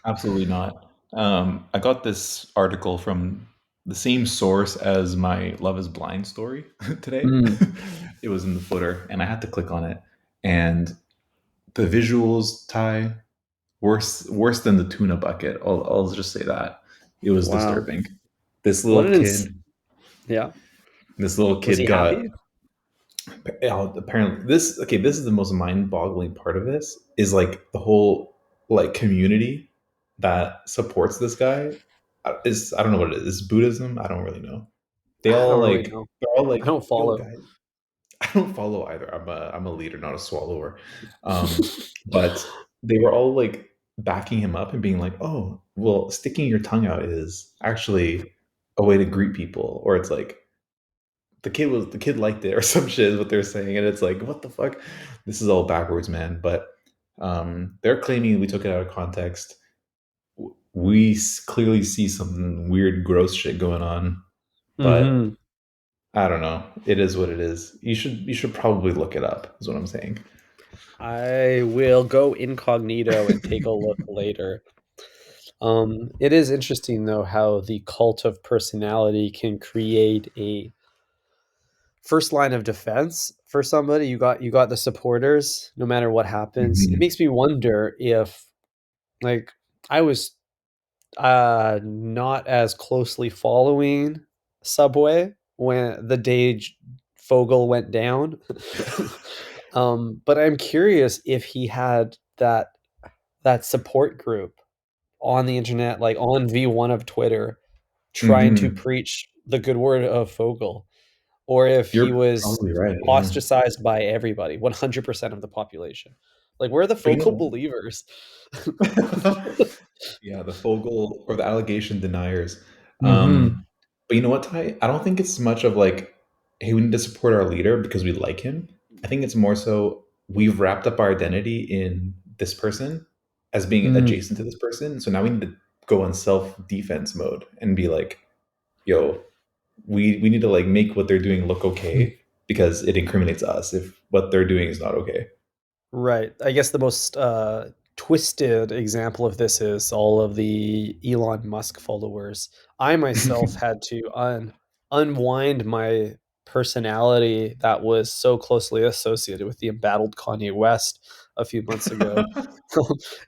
absolutely not. I got this article from the same source as my Love is Blind story today. Mm. It was in the footer, and I had to click on it. And the visuals, Ty, worse than the tuna bucket. I'll just say that. It was Wow. disturbing. This What little an ins- kid, Yeah. this little Was he kid got happy? apparently this okay, this is the most mind-boggling part of this is like the whole like community that supports this guy is I don't know what it is. Is Buddhism? I don't really know. They I all don't really like know. they're all I like, don't yo follow. guys, I don't follow either. I'm a leader, not a swallower. But they were all like backing him up and being like, "Oh, well, sticking your tongue out is actually a way to greet people," or it's like the kid liked it or some shit is what they're saying, and it's like, what the fuck? This is all backwards, man. But they're claiming we took it out of context. We clearly see some weird, gross shit going on, but Mm-hmm. I don't know. It is what it is. You should probably look it up. Is what I'm saying. I will go incognito and take a look later. It is interesting though how the cult of personality can create a first line of defense for somebody. You got the supporters no matter what happens. It Mhm. makes me wonder if like I was not as closely following Subway when the day Fogle went down. But I'm curious if he had that support group on the internet, like on V1 of Twitter, trying to Mhm. preach the good word of Fogle, or if he You're was probably right. Yeah. ostracized by everybody, 100% of the population. Like, where are the But you Fogle know believers? yeah, the Fogle or the allegation deniers. Mhm. But you know what, Ty? I don't think it's much of like, hey, we need to support our leader because we like him. I think it's more so we've wrapped up our identity in this person as being Mm. adjacent to this person. So now we need to go on self defense mode and be like, yo, we need to like make what they're doing look okay because it incriminates us if what they're doing is not okay. Right. I guess the most twisted example of this is all of the Elon Musk followers. I myself had to unwind my personality that was so closely associated with the embattled Kanye West a few months ago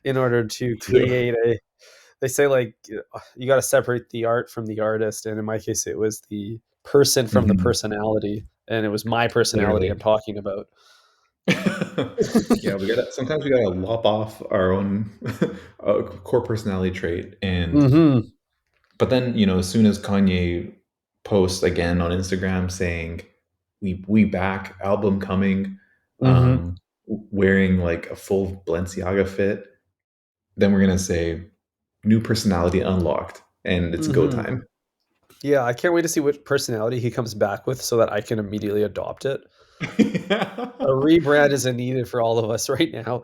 in order to Yeah. create a. They say like you got to separate the art from the artist, and in my case, it was the person from the Mhm. personality, and it was my personality I'm Literally. talking about. Yeah, we gotta sometimes we gotta lop off our own core personality trait. And Hmm. but then, as soon as Kanye posts again on Instagram saying we back, album coming, Hmm. wearing like a full Balenciaga fit, then we're gonna say new personality unlocked and it's go Hmm. time. Yeah, I can't wait to see what personality he comes back with so that I can immediately adopt it. A rebrand is needed for all of us right now.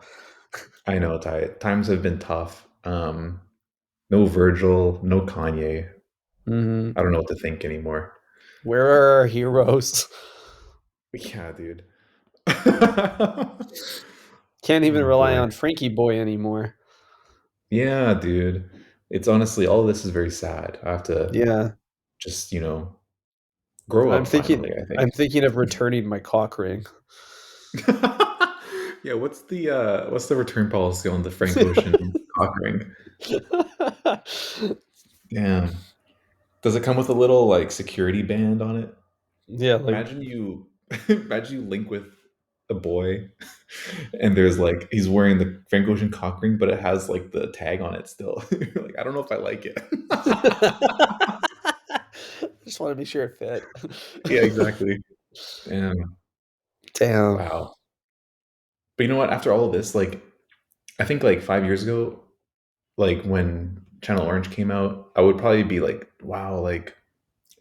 I know, Ty. Times have been tough. No Virgil, no Kanye. Hmm. I don't know what to think anymore. Where are our heroes? Yeah, dude. Can't even Oh rely boy. on Frankie Boy anymore. Yeah, dude. It's honestly all of this is very sad. I have to Yeah, just, grow I'm up thinking. finally, I I'm think. thinking of returning my cock ring. Yeah, what's the return policy on the Frank Ocean cock ring? Damn. Does it come with a little like security band on it? Yeah, like Imagine you imagine you link with a boy and there's like he's wearing the Frank Ocean cock ring, but it has like the tag on it still. You're like, I don't know if I like it. just want to be sure it fit. Yeah, exactly. Damn. Damn. Wow. But you know what? After all of this, like I think like 5 years ago, like when Channel Orange came out, I would probably be like, wow, like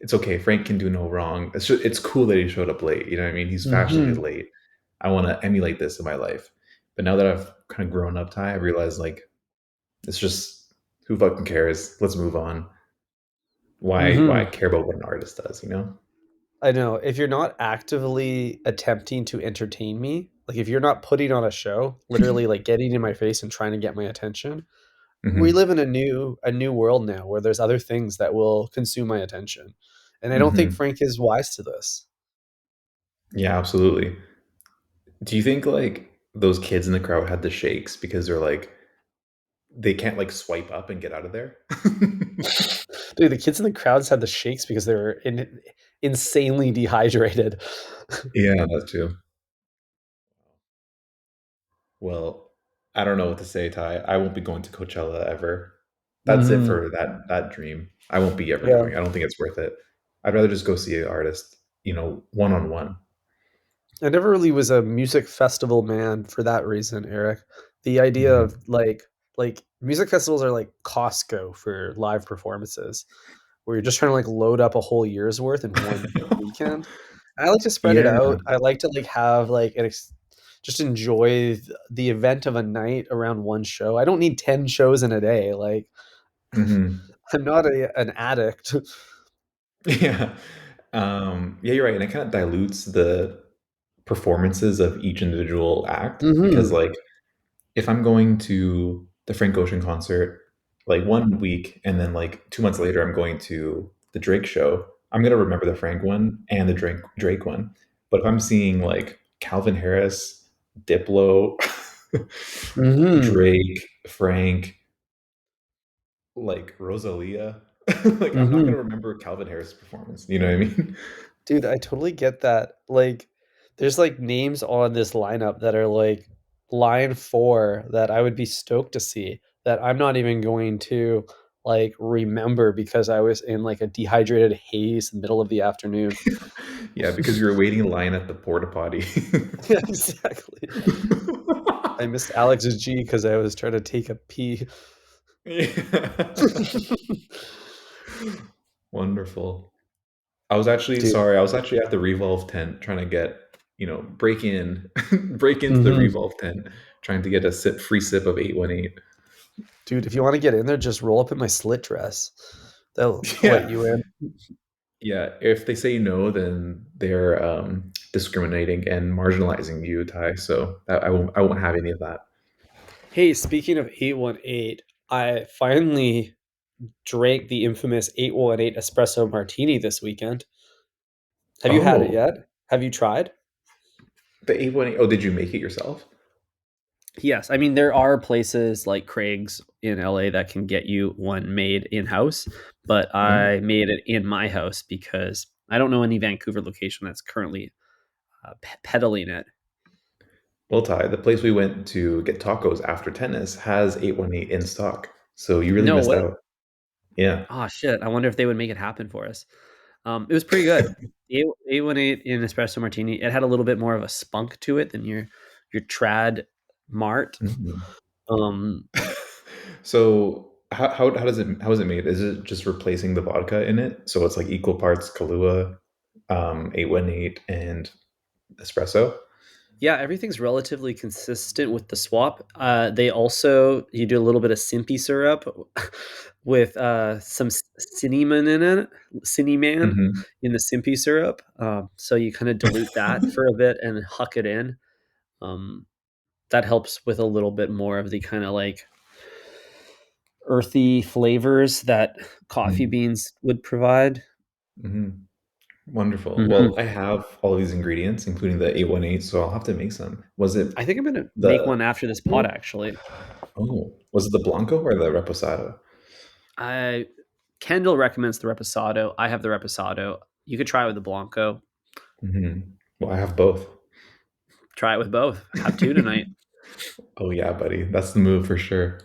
it's okay. Frank can do no wrong. It's cool that he showed up late. You know what I mean? He's fashionably Hmm. late. I want to emulate this in my life. But now that I've kind of grown up, Ty, I realize like it's just who fucking cares? Let's move on. Why Hmm. care about what an artist does, you know? I know. If you're not actively attempting to entertain me, like if you're not putting on a show, literally like getting in my face and trying to get my attention, we Hmm. live in a new world now where there's other things that will consume my attention. And I don't think Hmm. Frank is wise to this. Yeah, absolutely. Do you think like those kids in the crowd had the shakes because they're like they can't like swipe up and get out of there? Dude, the kids in the crowds had the shakes because they were insanely dehydrated. Yeah, that's true. Well, I don't know what to say, Ty. I won't be going to Coachella ever. That's it Mhm. for that dream. I won't be ever Yeah. going. I don't think it's worth it. I'd rather just go see an artist, one on one. I never really was a music festival man for that reason, Eric. The idea of Mhm. like music festivals are like Costco for live performances, where you're just trying to like load up a whole year's worth in one weekend. I like to spread it Yeah. out. I like to like have like just enjoy the event of a night around one show. I don't need 10 shows in a day. Like Hmm. I'm not an addict. Yeah. Yeah, you're right. And it kind of dilutes the performances of each individual act because, Mhm. like, if I'm going to the Frank Ocean concert like one week and then like 2 months later I'm going to the Drake show, I'm gonna remember the Frank one and the Drake one. But if I'm seeing like Calvin Harris, Diplo, Mhm. Drake, Frank, like Rosalia, like I'm not Mhm. gonna remember Calvin Harris' performance. You know what I mean? Dude, I totally get that. Like, there's like names on this lineup that are like line four that I would be stoked to see that I'm not even going to like remember because I was in like a dehydrated haze in the middle of the afternoon. Yeah, because you were waiting in line at the porta potty. Yeah, exactly. I missed Alex G because I was trying to take a pee. Yeah. Wonderful. I was actually Dude. sorry. I was actually at the Revolve tent trying to get, break in, break into the Mhm. Revolve tent, trying to get a free sip of 818. Dude, if you want to get in there, just roll up in my slit dress. They'll let Yeah, you in. yeah. If they say no, then they're discriminating and marginalizing you, Ty. So I won't have any of that. Hey, speaking of 818, I finally drank the infamous 818 espresso martini this weekend. Have you had it Oh, yet? Have you tried? the 818. Oh, did you make it yourself? Yes, I mean there are places like Craig's in LA that can get you one made in house, but Oh, I made it in my house because I don't know any Vancouver location that's currently peddling it. well, Ty, the place we went to get tacos after tennis has 818 in stock. So you really No missed way. out. Yeah. Oh shit! I wonder if they would make it happen for us. It was pretty good. The 818 in espresso martini. It had a little bit more of a spunk to it than your trad mart. Mhm. Um, So how is it made? Is it just replacing the vodka in it? So it's like equal parts Kahlua, 818, and espresso. Yeah, everything's relatively consistent with the swap. They also you do a little bit of simpy syrup with some cinnamon in it, cinnamon Hmm. in the simpy syrup. So you kind of dilute that for a bit and huck it in. Um, that helps with a little bit more of the kind of like earthy flavors that coffee beans would provide. Hmm. Wonderful. Mhm. Well, I have all of these ingredients, including the 818, so I'll have to make some. Was it I think I'm gonna make the one after this pod. Actually, was it the Blanco or the Reposado? I Kendall recommends the reposado. I have the reposado. You could try it with the blanco. Hmm. Well, I have both. Try it with both. Have two tonight. Oh yeah, buddy. That's the move for sure.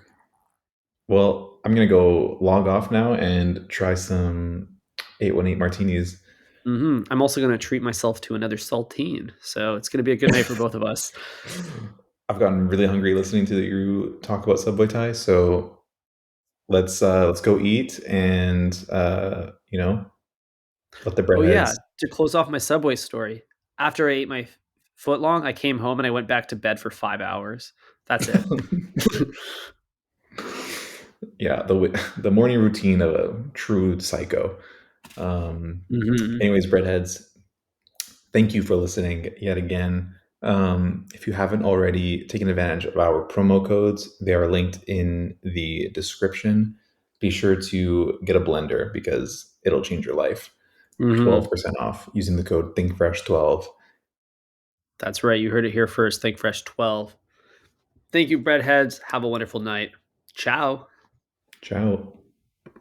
Well, I'm gonna go log off now and try some 818 martinis. I'm also gonna treat myself to another saltine. So it's gonna be a good night for both of us. I've gotten really hungry listening to you talk about Subway Thai, so let's go eat and let the Oh yeah, breadheads. to close off my Subway story. After I ate my foot long, I came home and I went back to bed for 5 hours. That's it. yeah, the morning routine of a true psycho. Mhm. Anyways, breadheads, thank you for listening yet again. If you haven't already taken advantage of our promo codes, they are linked in the description. Be sure to get a blender because it'll change your life. Mhm. 12% off using the code ThinkFresh12. That's right. You heard it here first. Think Fresh 12. Thank you, breadheads. Have a wonderful night. Ciao. Ciao.